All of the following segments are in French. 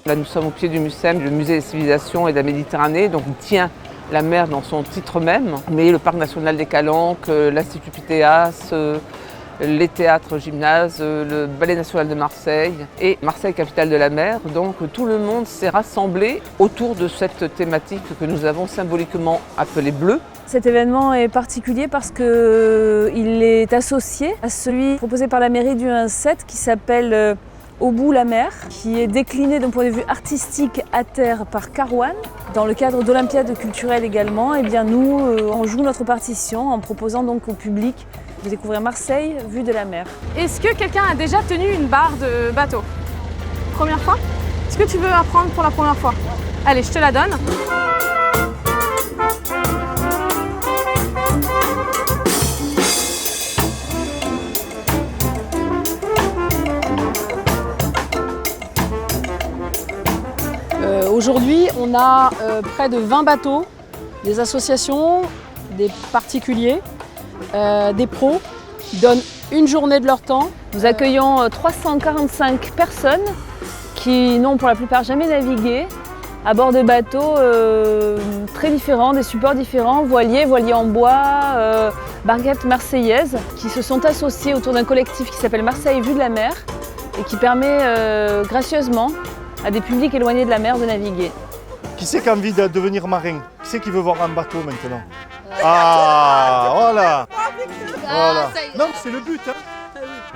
Là, nous sommes au pied du MUCEM, le Musée des civilisations et de la Méditerranée, donc il tient la mer dans son titre même, mais le Parc national des Calanques, l'Institut Pythéas, les théâtres gymnases, le Ballet national de Marseille et Marseille, capitale de la mer. Donc tout le monde s'est rassemblé autour de cette thématique que nous avons symboliquement appelée bleue. Cet événement est particulier parce qu'il est associé à celui proposé par la mairie du 1-7 qui s'appelle Au bout la mer, qui est décliné d'un point de vue artistique à terre par Carouane. Dans le cadre d'Olympiades culturelles également, eh bien nous, on joue notre partition en proposant donc au public de découvrir Marseille vue de la mer. Est-ce que quelqu'un a déjà tenu une barre de bateau? Première fois? Est-ce que tu veux apprendre pour la première fois? Allez, je te la donne. Aujourd'hui, on a près de 20 bateaux, des associations, des particuliers, des pros qui donnent une journée de leur temps. Nous accueillons 345 personnes qui n'ont pour la plupart jamais navigué à bord de bateaux très différents, des supports différents, voiliers en bois, barquettes marseillaises, qui se sont associés autour d'un collectif qui s'appelle Marseille vue de la mer et qui permet gracieusement à des publics éloignés de la mer de naviguer. Qui c'est qui a envie de devenir marin? Qui c'est qui veut voir un bateau maintenant? Ah, voilà. Voilà. Non, c'est le but. Hein.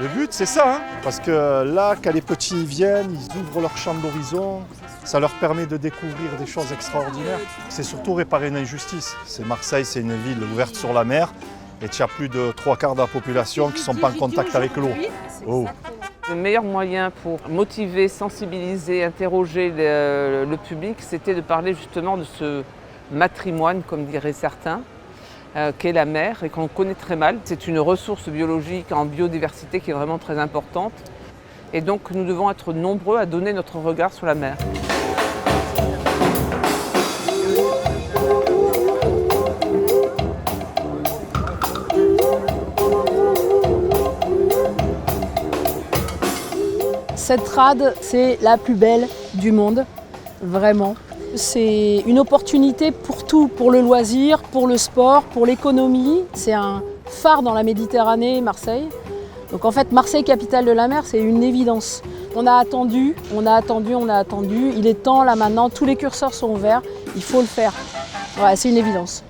Le but, c'est ça. Hein. Parce que là, quand les petits viennent, ils ouvrent leur champ d'horizon. Ça leur permet de découvrir des choses extraordinaires. C'est surtout réparer une injustice. Marseille, c'est une ville ouverte sur la mer. Et tu as plus de 3/4 de la population qui ne sont pas en contact avec l'eau. Oh. Le meilleur moyen pour motiver, sensibiliser, interroger le public, c'était de parler justement de ce matrimoine, comme diraient certains, qu'est la mer et qu'on connaît très mal. C'est une ressource biologique en biodiversité qui est vraiment très importante. Et donc nous devons être nombreux à donner notre regard sur la mer. Cette trad, c'est la plus belle du monde, vraiment. C'est une opportunité pour tout, pour le loisir, pour le sport, pour l'économie. C'est un phare dans la Méditerranée, Marseille. Donc en fait, Marseille, capitale de la mer, c'est une évidence. On a attendu. Il est temps, là maintenant, tous les curseurs sont ouverts, il faut le faire. Ouais, c'est une évidence.